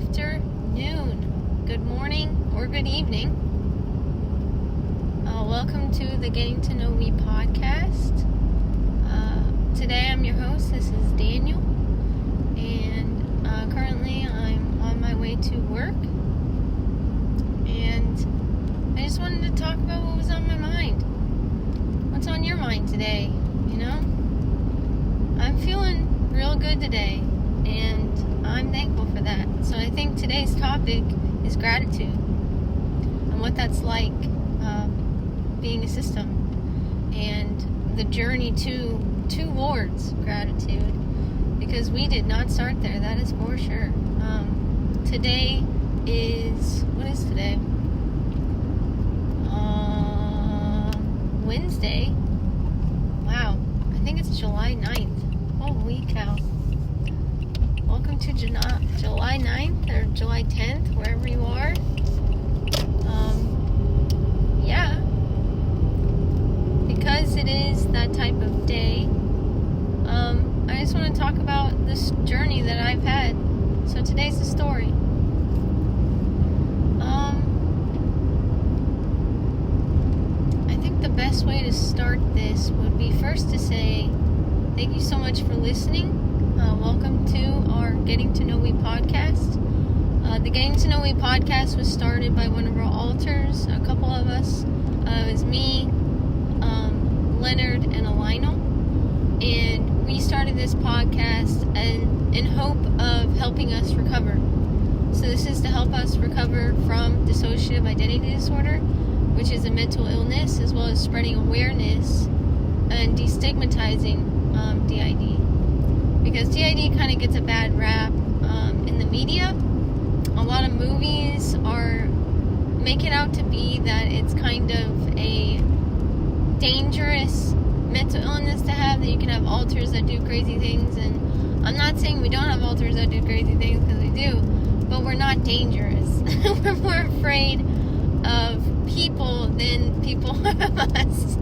afternoon, good morning, or good evening. Welcome to the Getting to Know Me podcast. Today I'm your host. This is Daniel, and currently I'm on my way to work, and I just wanted to talk about what was on my mind. What's on your mind today? I'm feeling real good today, and I'm thankful for that. So I think today's topic is gratitude and what that's like being a system and the journey towards gratitude, because we did not start there, that is for sure. Today is, what is today? Wednesday. Wow, I think it's July 9th. Holy cow. Welcome to July 9th or July 10th, wherever you are. Because it is that type of day, I just want to talk about this journey that I've had. So today's the story. I think the best way to start this would be first to say thank you so much for listening. Welcome to our Getting to Know Me podcast. The Getting to Know Me podcast was started by one of our alters, a couple of us. It was me, Leonard, and Alino. And we started this podcast in hope of helping us recover. So this is to help us recover from dissociative identity disorder, which is a mental illness, as well as spreading awareness and destigmatizing DID. Because DID kind of gets a bad rap in the media. A lot of movies make it out to be that it's kind of a dangerous mental illness to have, that you can have alters that do crazy things. And I'm not saying we don't have alters that do crazy things, because we do, but we're not dangerous. We're more afraid of people than people of us.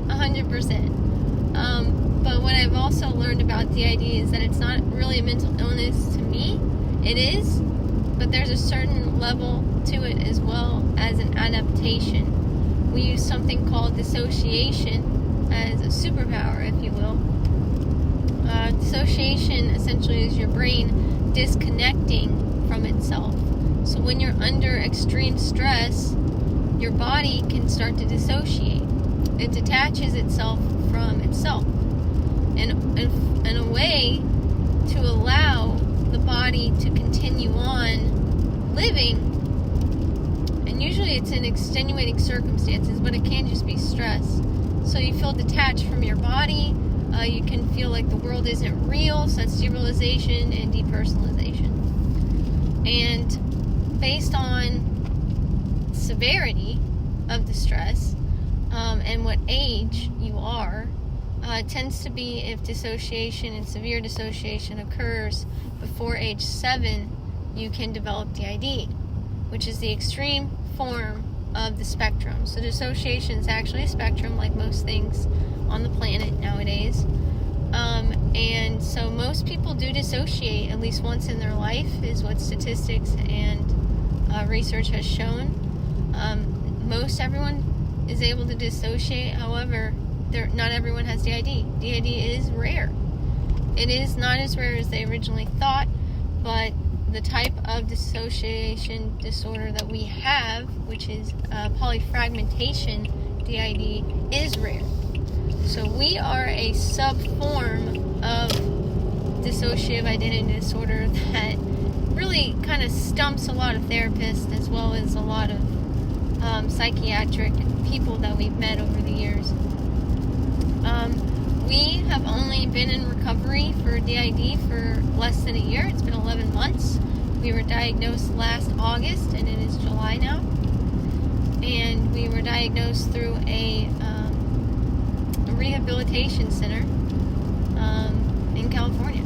100%. But what I've also learned about DID is that it's not really a mental illness to me. It is, but there's a certain level to it as well as an adaptation. We use something called dissociation as a superpower, if you will. Dissociation essentially is your brain disconnecting from itself. So when you're under extreme stress, your body can start to dissociate. It detaches itself from itself. And in a way to allow the body to continue on living. And usually it's in extenuating circumstances, but it can just be stress. So you feel detached from your body. You can feel like the world isn't real. So that's derealization and depersonalization. And based on severity of the stress and what age you are, it tends to be if dissociation and severe dissociation occurs before age 7, you can develop DID, which is the extreme form of the spectrum. So dissociation is actually a spectrum, like most things on the planet nowadays. And so most people do dissociate at least once in their life, is what statistics and research has shown. Most everyone is able to dissociate. However, not everyone has DID. DID is rare. It is not as rare as they originally thought, but the type of dissociation disorder that we have, which is polyfragmentation DID, is rare. So we are a sub-form of dissociative identity disorder that really kind of stumps a lot of therapists, as well as a lot of psychiatric people that we've met over the years. We have only been in recovery for DID for less than a year. It's been 11 months. We were diagnosed last August, and it is July now. And we were diagnosed through a rehabilitation center in California.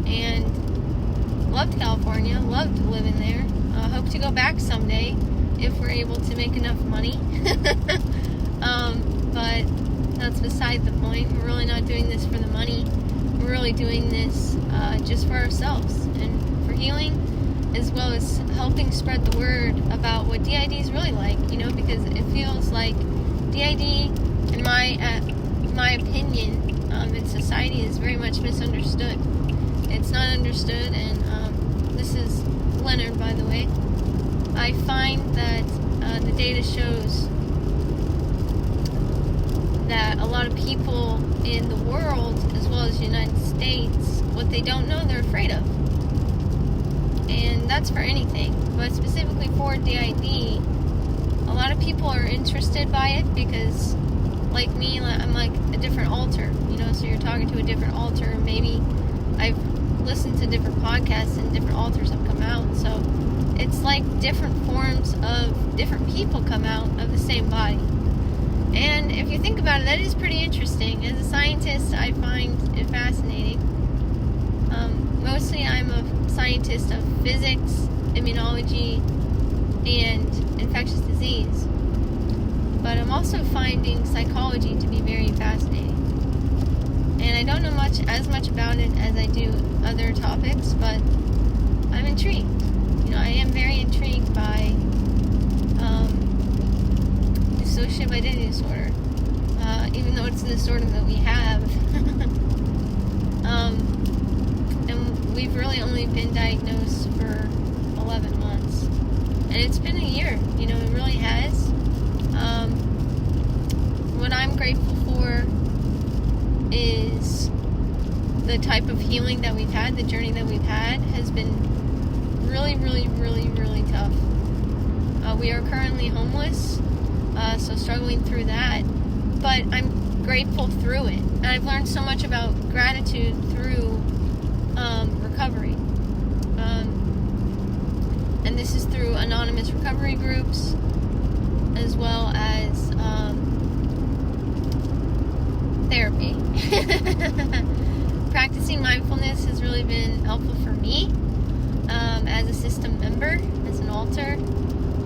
And loved California, loved living there. Hope to go back someday if we're able to make enough money. But that's beside the point. We're really not doing this for the money. We're really doing this just for ourselves and for healing as well as helping spread the word about what DID is really like, because it feels like DID, in my opinion, in society is very much misunderstood. It's not understood, and this is Leonard, by the way. I find that the data shows that a lot of people in the world, as well as the United States, what they don't know, they're afraid of. And that's for anything, but specifically for DID, a lot of people are interested by it because, like me, I'm like a different alter, so you're talking to a different alter. Maybe I've listened to different podcasts and different alters have come out, so it's like different forms of different people come out of the same body. And if you think about it, that is pretty interesting. As a scientist, I find it fascinating. Mostly I'm a scientist of physics, immunology, and infectious disease. But I'm also finding psychology to be very fascinating. And I don't know as much about it as I do other topics, but I'm intrigued. I am very intrigued by dissociative identity disorder, even though it's a disorder that we have. And we've really only been diagnosed for 11 months. And it's been a year, it really has. What I'm grateful for is the type of healing that we've had, the journey that we've had has been really, really, really, really tough. We are currently homeless, so struggling through that, but I'm grateful through it. And I've learned so much about gratitude through recovery. And this is through anonymous recovery groups, as well as therapy. Practicing mindfulness has really been helpful for me as a system member, as an alter.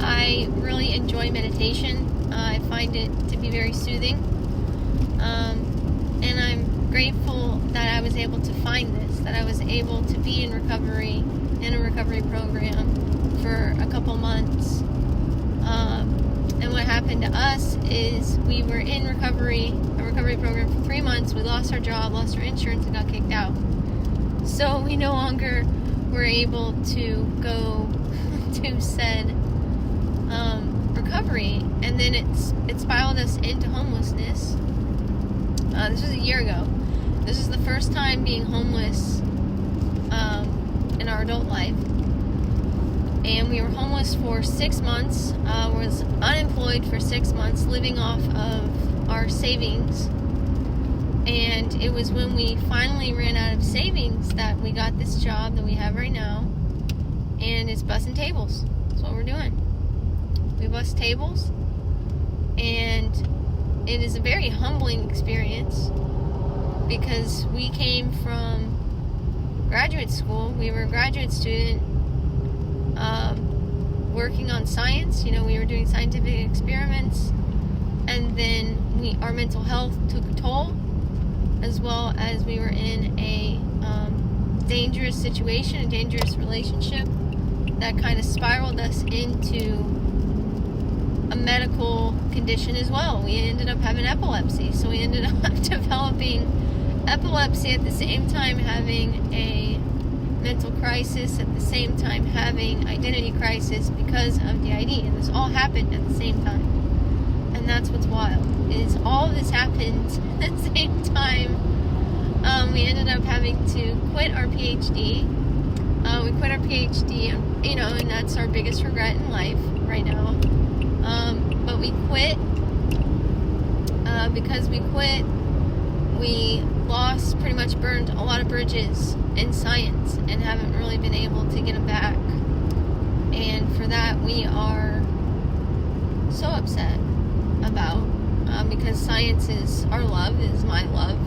I really enjoy meditation. I find it to be very soothing. And I'm grateful that I was able to find this, that I was able to be in recovery, in a recovery program for a couple months. And what happened to us is we were in a recovery program for 3 months. We lost our job, lost our insurance, and got kicked out. So we no longer were able to go to said recovery, and then it spiraled us into homelessness. This was a year ago. This is the first time being homeless in our adult life. And we were homeless for 6 months, was unemployed for 6 months, living off of our savings. And it was when we finally ran out of savings that we got this job that we have right now. And it's bussing tables. That's what we're doing. We bus tables. And it is a very humbling experience because we came from graduate school. We were a graduate student working on science. We were doing scientific experiments, and then our mental health took a toll, as well as we were in a dangerous situation, a dangerous relationship that kind of spiraled us into a medical condition as well. We ended up having epilepsy, so we ended up developing epilepsy at the same time having a mental crisis, at the same time having identity crisis because of DID, and this all happened at the same time. And that's what's wild, is all of this happened at the same time. We ended up having to quit our PhD. We quit our PhD, and that's our biggest regret in life right now. But we quit because we quit. We pretty much burned a lot of bridges in science and haven't really been able to get them back. And for that, we are so upset about, because science is our love, is my love,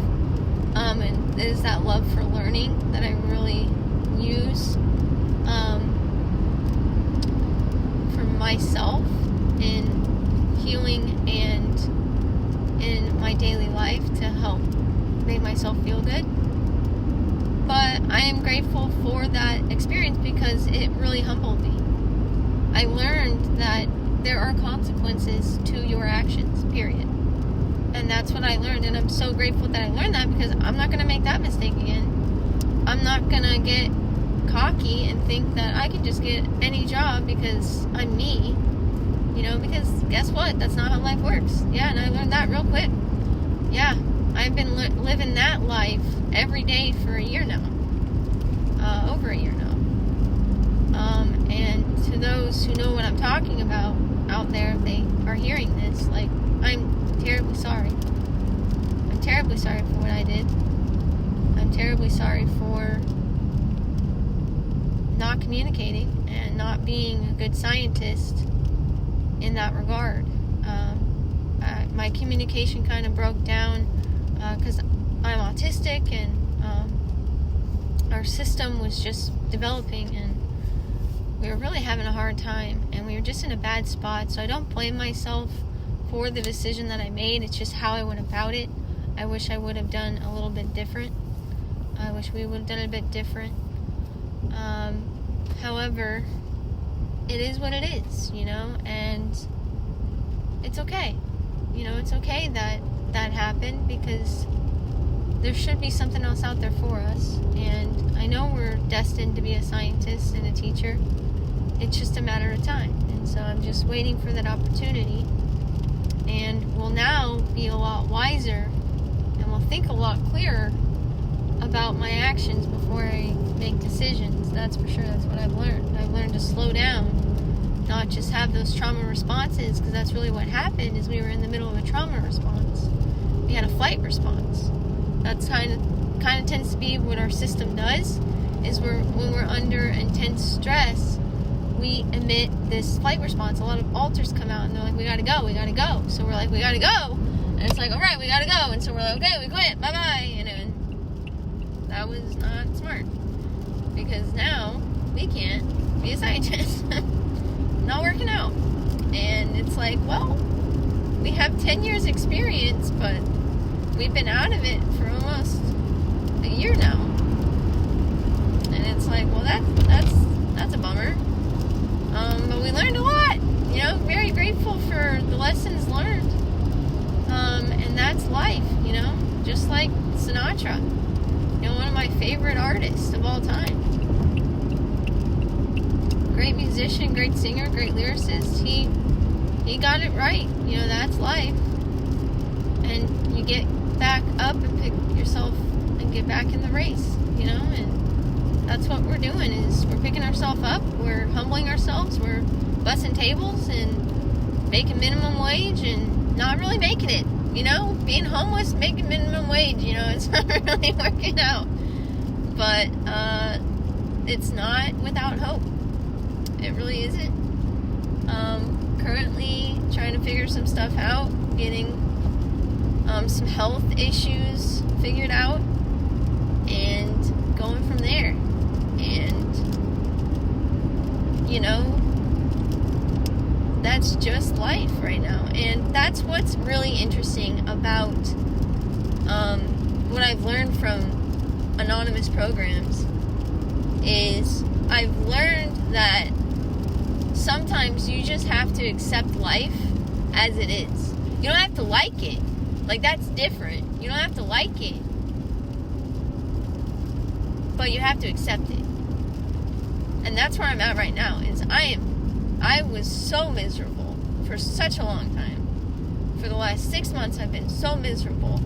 and it is that love for learning that I really use for myself in healing and in my daily life to help make myself feel good. But I am grateful for that experience because it really humbled me. I learned that there are consequences to your actions, period. And that's what I learned, and I'm so grateful that I learned that, because I'm not going to make that mistake again. I'm not going to get cocky and think that I can just get any job because I'm me. Because guess what? That's not how life works. Yeah, and I learned that real quick. Yeah, I've been living that life every day for a year now. Over a year now. And to those who know what I'm talking about out there, if they are hearing this, I'm terribly sorry. I'm terribly sorry for what I did. I'm terribly sorry for not communicating and not being a good scientist in that regard. My communication kind of broke down because I'm autistic, and our system was just developing, and we were really having a hard time, and we were just in a bad spot. So I don't blame myself for the decision that I made. It's just how I went about it. I wish I would have done a little bit different. I wish we would have done it a bit different. However, it is what it is, and it's okay. It's okay that that happened, because there should be something else out there for us. And I know we're destined to be a scientist and a teacher. It's just a matter of time. And so I'm just waiting for that opportunity. And we'll now be a lot wiser, and we'll think a lot clearer about my actions before I make decisions. That's for sure. That's what I've learned. I've learned to slow down, not just have those trauma responses, because that's really what happened. Is we were in the middle of a trauma response. We had a flight response. That's kind of tends to be what our system does. Is when we're under intense stress, we emit this flight response. A lot of alters come out, and they're like, we gotta go. So we're like, we gotta go. And it's like, all right, we gotta go. And so we're like, okay, we quit. Bye-bye. And that was not smart, because now we can't be a scientist. Not working out. And it's like, well, we have 10 years experience, but we've been out of it for almost a year now. And it's like, well, that's a bummer. But we learned a lot. Very grateful for the lessons learned. And that's life, just like Sinatra. One of my favorite artists of all time. Great musician, great singer, great lyricist. He got it right. That's life. And you get back up and pick yourself and get back in the race, and that's what we're doing. Is we're picking ourselves up, we're humbling ourselves, we're bussing tables and making minimum wage and not really making it, being homeless, making minimum wage, it's not really working out. But it's not without hope. It really isn't. Currently trying to figure some stuff out, getting some health issues figured out, and going from there. And that's just life right now. And that's what's really interesting about what I've learned from anonymous programs. Is I've learned that sometimes you just have to accept life as it is. You don't have to like it. That's different. You don't have to like it. But you have to accept it. And that's where I'm at right now. Is I was so miserable for such a long time. For the last 6 months, I've been so miserable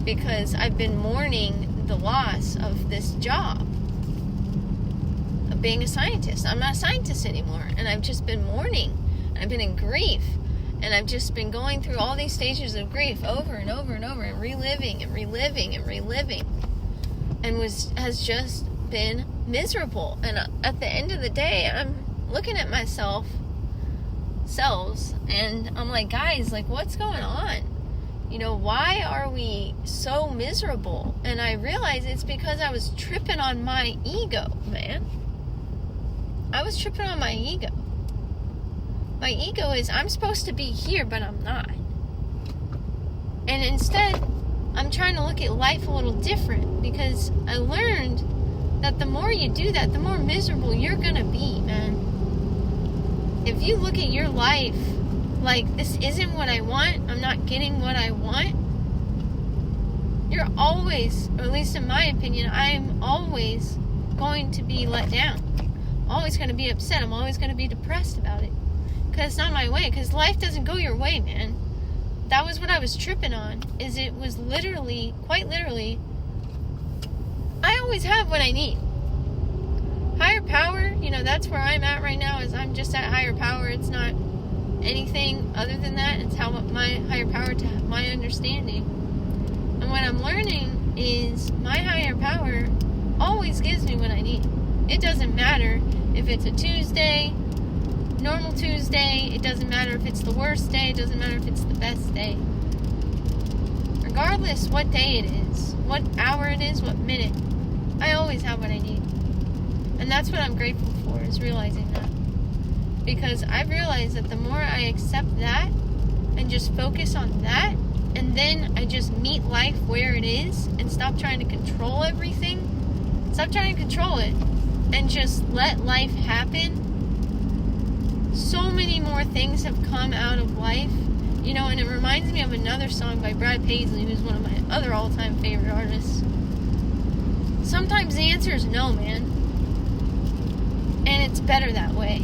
because I've been mourning the loss of this job of being a scientist. I'm not a scientist anymore, and I've just been mourning. I've been in grief, and I've just been going through all these stages of grief over and over and over, and reliving, and has just been miserable. And at the end of the day, I'm looking at myself, and I'm like, guys, what's going on? Why are we so miserable? And I realize it's because I was tripping on my ego, man. I was tripping on my ego. My ego is, I'm supposed to be here, but I'm not. And instead, I'm trying to look at life a little different, because I learned that the more you do that, the more miserable you're gonna be, man. If you look at your life like, this isn't what I want, I'm not getting what I want, you're always, or at least in my opinion, I'm always going to be let down. Always going to be upset. I'm always going to be depressed about it. Because it's not my way. Because life doesn't go your way, man. That was what I was tripping on. Is it was literally, quite literally, I always have what I need. Higher power, that's where I'm at right now, is I'm just at higher power. It's not anything other than that. It's how my higher power to my understanding. And what I'm learning is my higher power always gives me what I need. It doesn't matter if it's a Tuesday, normal Tuesday. It doesn't matter if it's the worst day. It doesn't matter if it's the best day. Regardless what day it is, what hour it is, what minute, I always have what I need. And that's what I'm grateful for, is realizing that. Because I've realized that the more I accept that and just focus on that, and then I just meet life where it is and stop trying to control everything, stop trying to control it, and just let life happen, so many more things have come out of life. And it reminds me of another song by Brad Paisley, who's one of my other all-time favorite artists. Sometimes the answer is no, man. And it's better that way.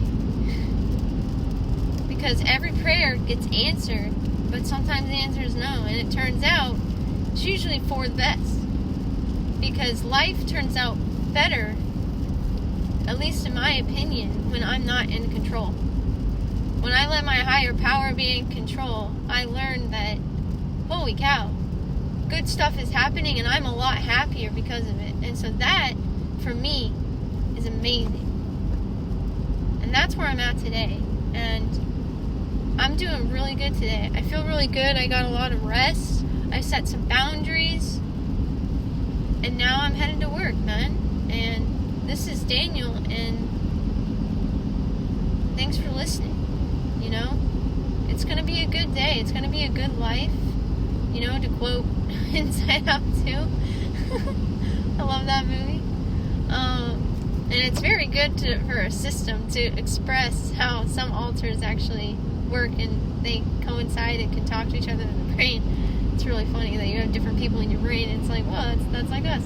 Because every prayer gets answered, but sometimes the answer is no. And it turns out it's usually for the best. Because life turns out better, at least in my opinion, when I'm not in control. When I let my higher power be in control, I learned that, holy cow, good stuff is happening and I'm a lot happier because of it. And so that, for me, is amazing. And that's where I'm at today. And I'm doing really good today. I feel really good. I got a lot of rest. I set some boundaries. And now I'm headed to work, man. And this is Daniel, and thanks for listening. It's going to be a good day. It's going to be a good life. To quote Inside Out 2. I love that movie. And it's very good for a system to express how some alters actually work, and they coincide and can talk to each other in the brain. It's really funny that you have different people in your brain, and it's like, well, that's like us.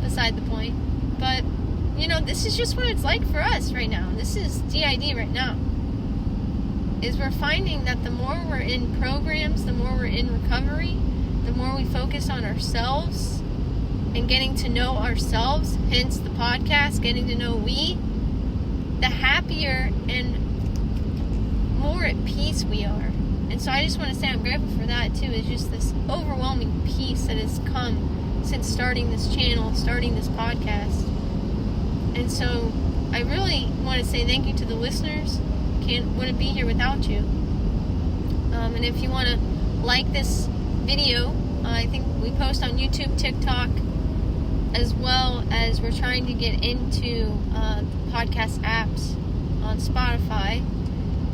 Beside the point. But, this is just what it's like for us right now. This is DID right now. Is we're finding that the more we're in programs, the more we're in recovery, the more we focus on ourselves and getting to know ourselves, hence the podcast, getting to know we, the happier and more at peace we are. And so I just want to say I'm grateful for that too. It's just this overwhelming peace that has come since starting this channel, starting this podcast. And so I really want to say thank you to the listeners. Wouldn't be here without you. And if you want to like this video, I think we post on YouTube, TikTok, as well as we're trying to get into podcast apps on Spotify.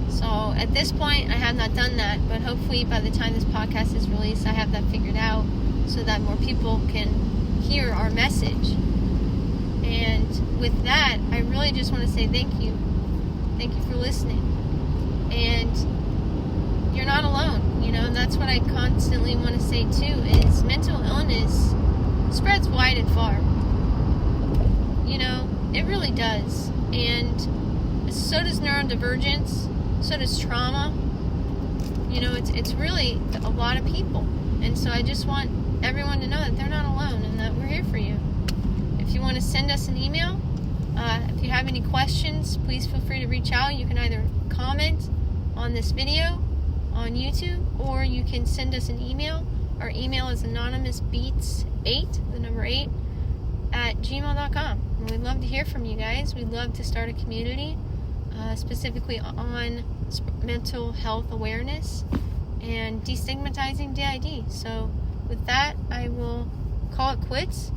So at this point, I have not done that, but hopefully by the time this podcast is released, I have that figured out so that more people can hear our message. And with that, I really just want to say thank you. Thank you for listening. And you're not alone, and that's what I constantly want to say too, is mental illness spreads wide and far. It really does. And so does neurodivergence, so does trauma. It's really a lot of people. And so I just want everyone to know that they're not alone and that we're here for you. If you want to send us an email, if you have any questions, please feel free to reach out. You can either comment on this video on YouTube, or you can send us an email. Our email is anonymousbeats8, 8, @gmail.com. And we'd love to hear from you guys. We'd love to start a community, specifically on mental health awareness and destigmatizing DID. So with that, I will call it quits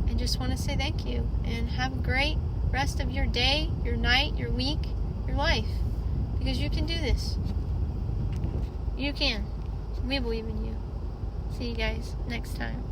and just want to say thank you and have a great rest of your day, your night, your week, your life, because you can do this. You can. We believe in you. See you guys next time.